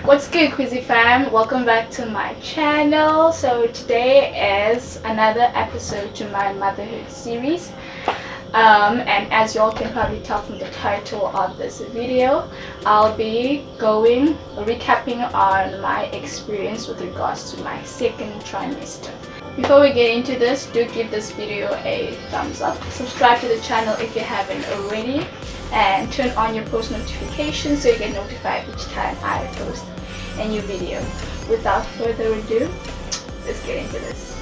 What's good, Quizzy fam? Welcome back to my channel. So today is another episode to my motherhood series, and as you all can probably tell from the title of this video, I'll be recapping on my experience with regards to my second trimester. Before we get into this, do give this video a thumbs up, subscribe to the channel if you haven't already, and turn on your post notifications so you get notified each time I post a new video. Without further ado, let's get into this.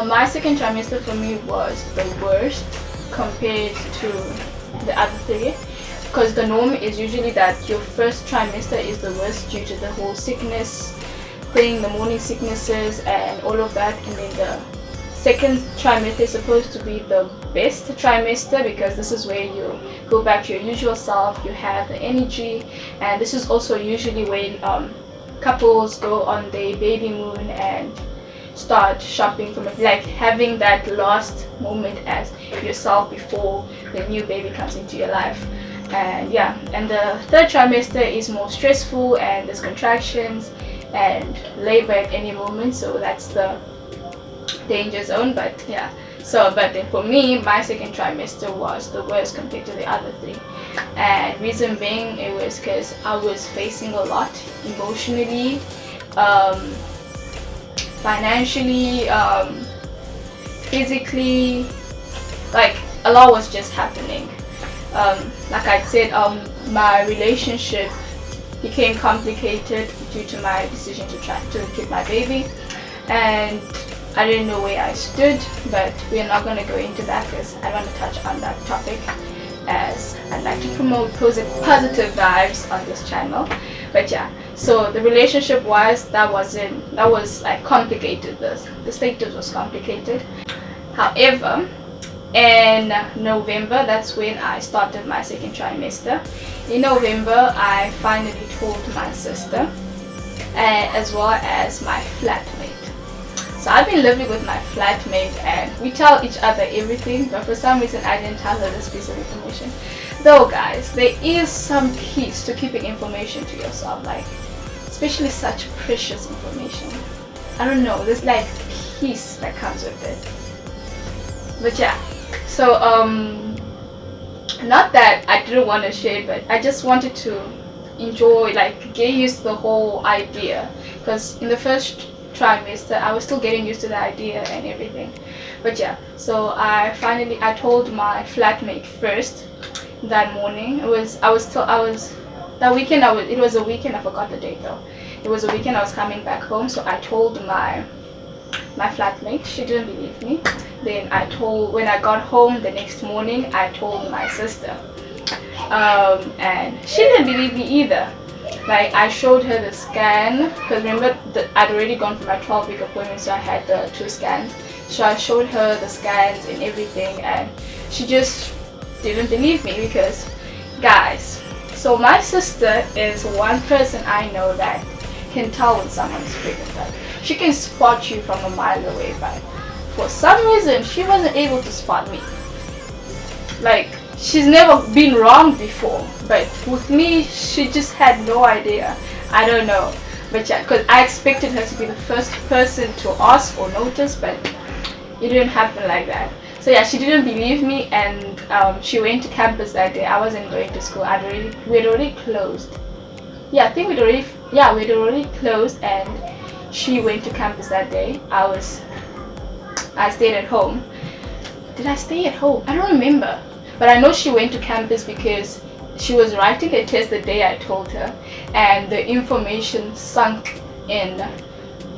My second trimester for me was the worst compared to the other three, because the norm is usually that your first trimester is the worst due to the whole sickness thing, the morning sicknesses and all of that, and then the second trimester is supposed to be the best trimester because this is where you go back to your usual self, you have the energy, and this is also usually when couples go on their baby moon and start shopping from it, like having that last moment as yourself before the new baby comes into your life. And yeah, and the third trimester is more stressful and there's contractions and labor at any moment, so that's the danger zone. But yeah, but then for me, my second trimester was the worst compared to the other three, and reason being, it was because I was facing a lot emotionally, financially, physically, like a lot was just happening. Like I said, my relationship became complicated due to my decision to try to keep my baby, and I didn't know where I stood, but we're not going to go into that because I want to touch on that topic, as I'd like to promote positive vibes on this channel. But yeah, so the relationship wise, that was like complicated. The status was complicated. However, in November, that's when I started my second trimester. In November, I finally told my sister, as well as my flatmate. So I've been living with my flatmate and we tell each other everything, but for some reason I didn't tell her this piece of information. Though guys, there is some keys to keeping information to yourself, like especially such precious information. I don't know, there's like peace that comes with it. But yeah, so not that I didn't want to share it, but I just wanted to enjoy, like get used to the whole idea, because in the first trimester I was still getting used to the idea and everything. But yeah, so I told my flatmate first that morning. It was a weekend, I forgot the date though. It was a weekend, I was coming back home, so I told my flatmate. She didn't believe me. Then when I got home the next morning, I told my sister, and she didn't believe me either. Like I showed her the scan, because remember I'd already gone for my 12-week appointment, so I had the 2 scans. So I showed her the scans and everything, and she just didn't believe me because, guys, so my sister is one person I know that can tell when someone's pregnant. Like she can spot you from a mile away, but for some reason she wasn't able to spot me. Like she's never been wrong before, but with me she just had no idea. I don't know, but yeah, because I expected her to be the first person to ask or notice, but it didn't happen like that. So yeah, she didn't believe me, and she went to campus that day. I wasn't going to school. We had already closed. Yeah, I think we'd already closed, and she went to campus that day. I stayed at home. Did I stay at home? I don't remember. But I know she went to campus because she was writing a test the day I told her, and the information sunk in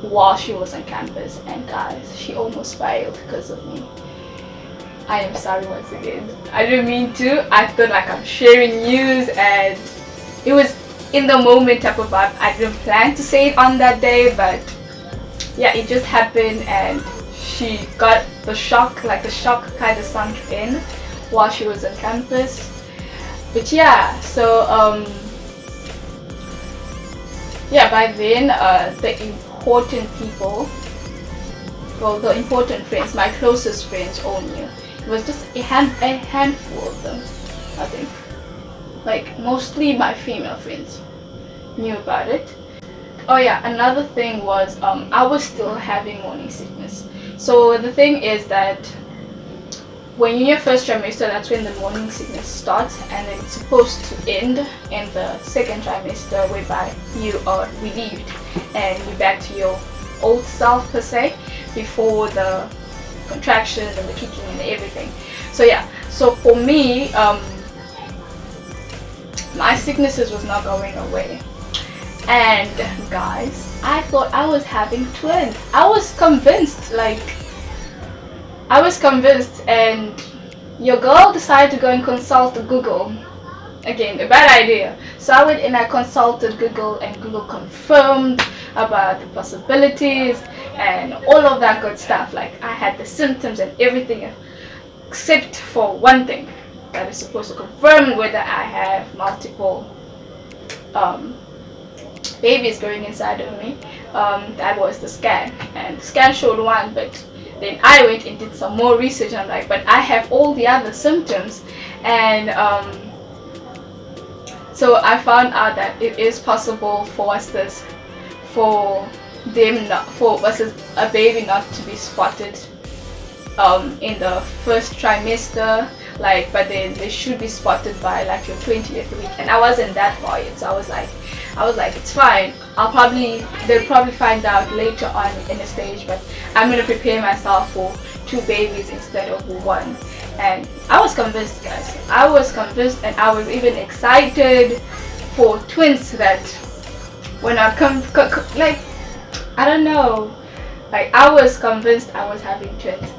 while she was on campus, and guys, she almost failed because of me. I am sorry once again. I didn't mean to. I thought like I'm sharing news, and it was in the moment type of vibe. I didn't plan to say it on that day, but yeah, it just happened, and she got the shock, like the shock kind of sunk in while she was on campus. But yeah, so yeah, by then the important people, well, the important friends, my closest friends all knew. It was just a handful of them, I think. Like mostly my female friends knew about it. Oh yeah, another thing was I was still having morning sickness. So the thing is that when you're in your first trimester, that's when the morning sickness starts, and then it's supposed to end in the second trimester, whereby you are relieved and you're back to your old self per se, before the contractions and the kicking and everything. So yeah, so for me, my sicknesses was not going away. And guys, I thought I was having twins. I was convinced, and your girl decided to go and consult Google. Again, a bad idea. So I went and I consulted Google, and Google confirmed about the possibilities and all of that good stuff. Like I had the symptoms and everything, except for one thing that is supposed to confirm whether I have multiple babies growing inside of me. That was the scan, and the scan showed one, but then I went and did some more research, and I'm like, but I have all the other symptoms. And so I found out that it is possible for us this, for us a baby not to be spotted in the first trimester, like, but then they should be spotted by like your 20th week, and I wasn't that far yet. So I was like, it's fine. They'll probably find out later on in the stage, but I'm gonna prepare myself for 2 babies instead of 1. And I was convinced, guys. I was convinced, and I was even excited for twins. That when I like, I don't know, like I was convinced I was having twins.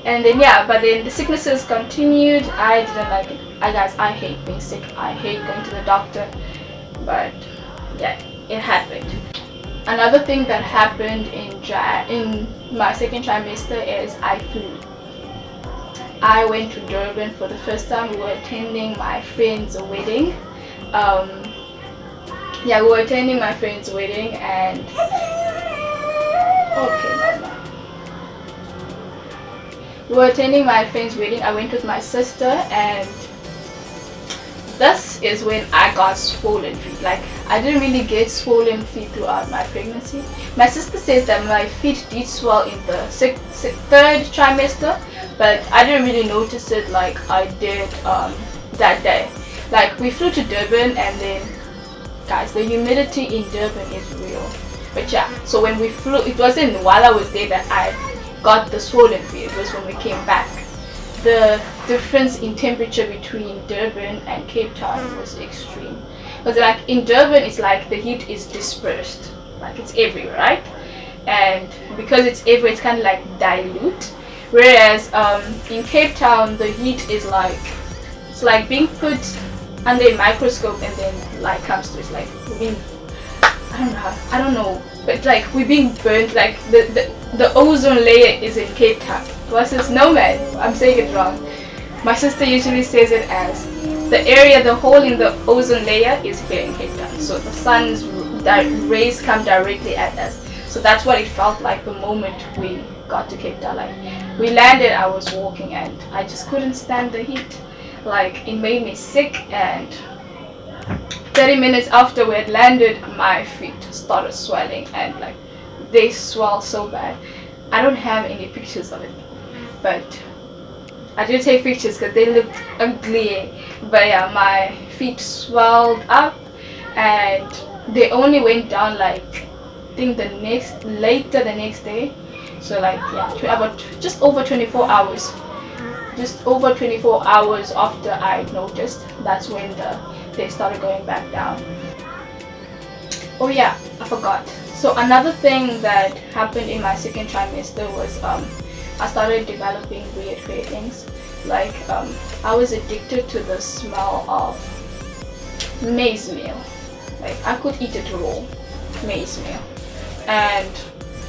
And then yeah, but then the sicknesses continued. I didn't like it. Guys, I hate being sick. I hate going to the doctor. But yeah, it happened. Another thing that happened in my second trimester is I flew. I went to Durban for the first time. We were attending my friend's wedding. Yeah, we were attending my friend's wedding, and okay, Mama. We were attending my friend's wedding. I went with my sister, and this is when I got swollen feet. Like, I didn't really get swollen feet throughout my pregnancy. My sister says that my feet did swell in the third trimester, but I didn't really notice it like I did that day. Like, we flew to Durban, and then guys, the humidity in Durban is real. But yeah, so when we flew, it wasn't while I was there that I got the swollen feet. It was when we came back. The difference in temperature between Durban and Cape Town was extreme. Because like in Durban, it's like the heat is dispersed, like it's everywhere, right? And because it's everywhere, it's kind of like dilute. Whereas in Cape Town, the heat is like, it's like being put under a microscope, and then light comes to it. It's like we're being, I don't know, but like we're being burnt. Like the ozone layer is in Cape Town versus no, man, I'm saying it wrong. My sister usually says it as the area, the hole in the ozone layer is here in Cape Town. So the sun's rays come directly at us. So that's what it felt like the moment we got to Cape Town. Like we landed, I was walking, and I just couldn't stand the heat. Like it made me sick, and 30 minutes after we had landed, my feet started swelling, and like they swell so bad. I don't have any pictures of it, but I did take pictures because they looked ugly. But yeah, my feet swelled up, and they only went down like I think later the next day. So like yeah, about just over 24 hours. Just over 24 hours after I noticed, that's when they started going back down. Oh yeah, I forgot. So another thing that happened in my second trimester was I started developing weird cravings. Like I was addicted to the smell of maize meal. Like I could eat it raw, maize meal. And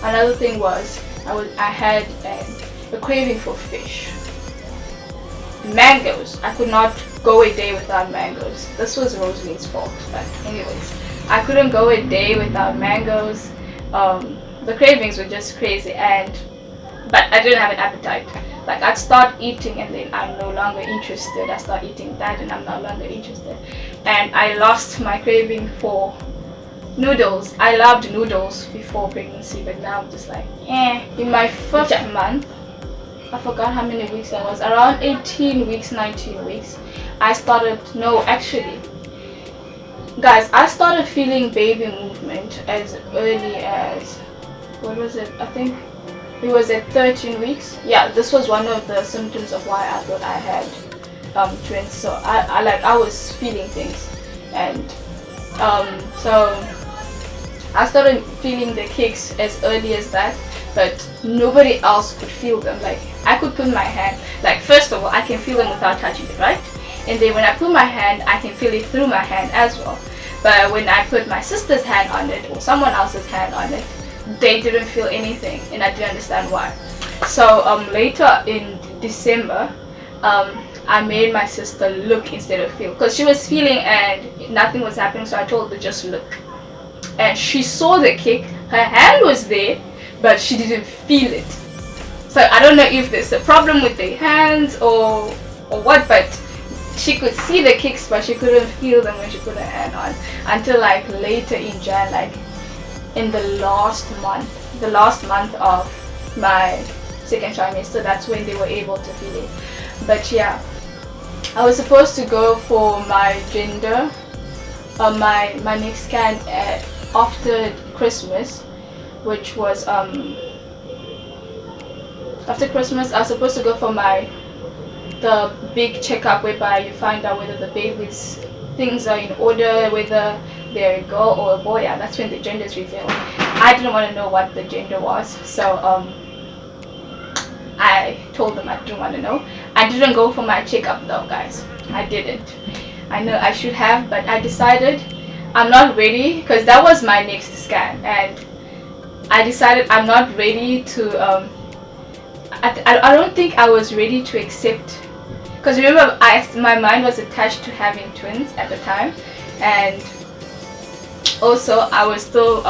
another thing was I had a craving for fish. Mangoes. I could not go a day without mangoes. This was Rosalie's fault, but anyways, I couldn't go a day without mangoes. The cravings were just crazy, but I didn't have an appetite. Like I'd start eating and then I'm no longer interested. I start eating that and I'm no longer interested. And I lost my craving for noodles. I loved noodles before pregnancy, but now I'm just like, eh. In my first month, I forgot how many weeks I was, around 18 weeks, 19 weeks, I started, no actually, guys, I started feeling baby movement as early as, what was it, I think it was at 13 weeks. Yeah, this was one of the symptoms of why I thought I had twins. So I was feeling things, and so I started feeling the kicks as early as that, but nobody else could feel them. Like I could put my hand, like first of all I can feel them without touching it, right? And then when I put my hand, I can feel it through my hand as well. But when I put my sister's hand on it or someone else's hand on it, they didn't feel anything, and I didn't understand why. So later in December, I made my sister look instead of feel, because she was feeling and nothing was happening. So I told her just look, and she saw the kick. Her hand was there, but she didn't feel it. So I don't know if there's a problem with the hands or what, but she could see the kicks, but she couldn't feel them when she put her hand on, until like later in Jan, like in the last month of my second trimester. That's when they were able to feel it. But yeah, I was supposed to go for my gender, my next scan after Christmas, which was after Christmas. I was supposed to go for the big checkup whereby you find out whether the baby's things are in order, whether they're a girl or a boy. Yeah, that's when the gender is revealed. I didn't want to know what the gender was, so I told them I didn't want to know. I didn't go for my checkup though, guys. I didn't. I know I should have, but I decided I'm not ready, because that was my next scan, and I decided I'm not ready to I don't think I was ready to accept, because remember my mind was attached to having twins at the time, and also I was still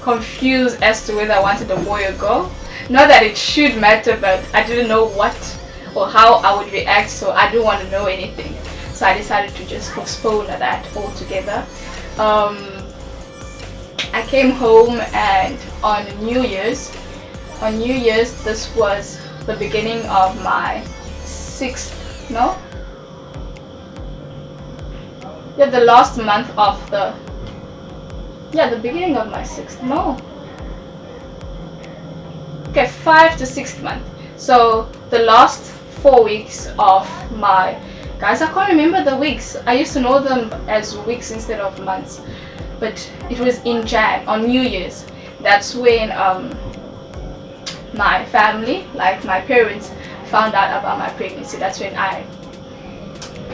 confused as to whether I wanted a boy or girl. Not that it should matter, but I didn't know what or how I would react, so I didn't want to know anything. So I decided to just postpone that altogether. I came home, and on New Year's, this was the beginning of my the last month of the beginning of my 5th to 6th month. So the last 4 weeks of my, guys, I can't remember the weeks. I used to know them as weeks instead of months, but it was in Jan, on New Year's. That's when my family, like my parents, found out about my pregnancy. That's when I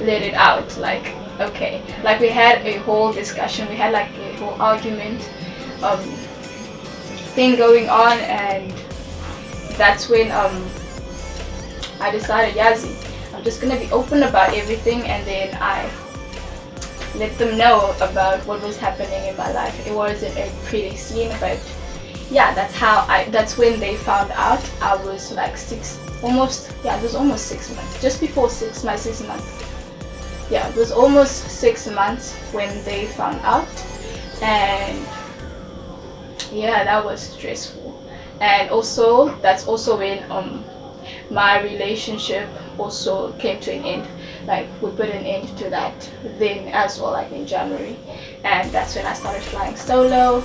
let it out. Like, okay, like we had a whole discussion, we had like a whole argument thing going on, and that's when I decided, Yazi, I'm just gonna be open about everything, and then I let them know about what was happening in my life. It wasn't a pretty scene, but yeah, that's when they found out. I was like it was almost 6 months, just before my 6th month. Yeah, it was almost 6 months when they found out, and yeah, that was stressful. And also, that's also when my relationship also came to an end. Like, we put an end to that then as well, like in January, and that's when I started flying solo.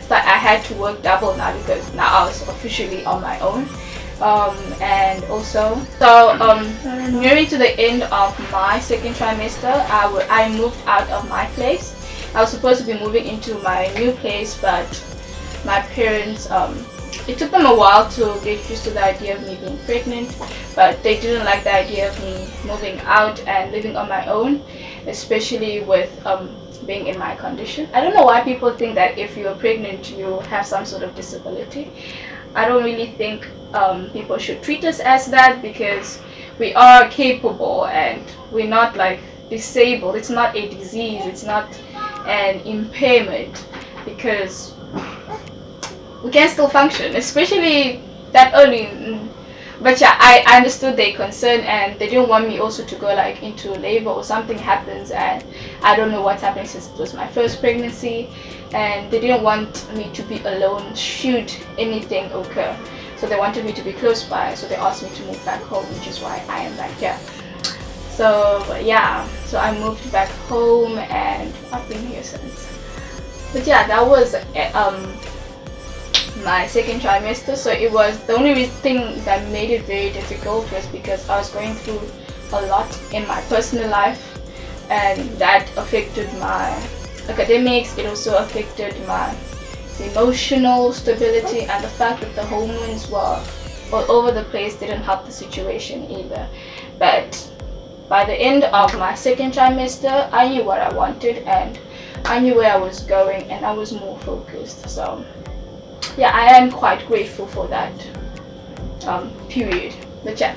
I had to work double now, because now I was officially on my own. And also nearing to the end of my second trimester, I moved out of my place. I was supposed to be moving into my new place, but my parents, it took them a while to get used to the idea of me being pregnant, but they didn't like the idea of me moving out and living on my own, especially with being in my condition. I don't know why people think that if you're pregnant you have some sort of disability. I don't really think people should treat us as that, because we are capable and we're not like disabled. It's not a disease, it's not an impairment, because we can still function, especially that early. But yeah, I understood their concern, and they didn't want me also to go like into labor or something happens, and I don't know what's happening since it was my first pregnancy, and they didn't want me to be alone should anything occur. So they wanted me to be close by, so they asked me to move back home, which is why I am back here. So yeah, so I moved back home and I've been here since. But yeah, that was my second trimester. So it was, the only thing that made it very difficult was because I was going through a lot in my personal life, and that affected my academics. It also affected my emotional stability, and the fact that the hormones were all over the place didn't help the situation either. But by the end of my second trimester, I knew what I wanted and I knew where I was going, and I was more focused. So yeah, I am quite grateful for that period. But yeah,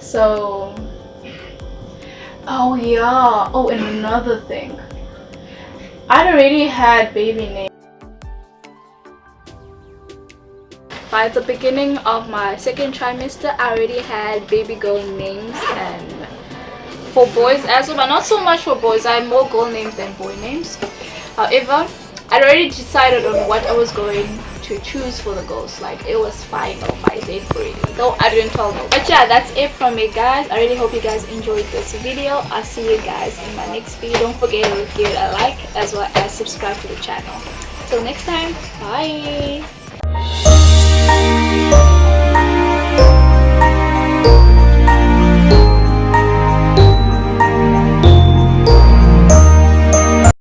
so oh yeah, oh, and another thing, I'd already had baby names. By the beginning of my second trimester, I already had baby girl names, and for boys as well, but not so much for boys. I had more girl names than boy names. However, I'd already decided on what I was going to choose for the girls. Like, it was final by then already, though I didn't tell them. But yeah, that's it from me, guys. I really hope you guys enjoyed this video. I'll see you guys in my next video. Don't forget to give it a like as well as subscribe to the channel. Till next time, bye.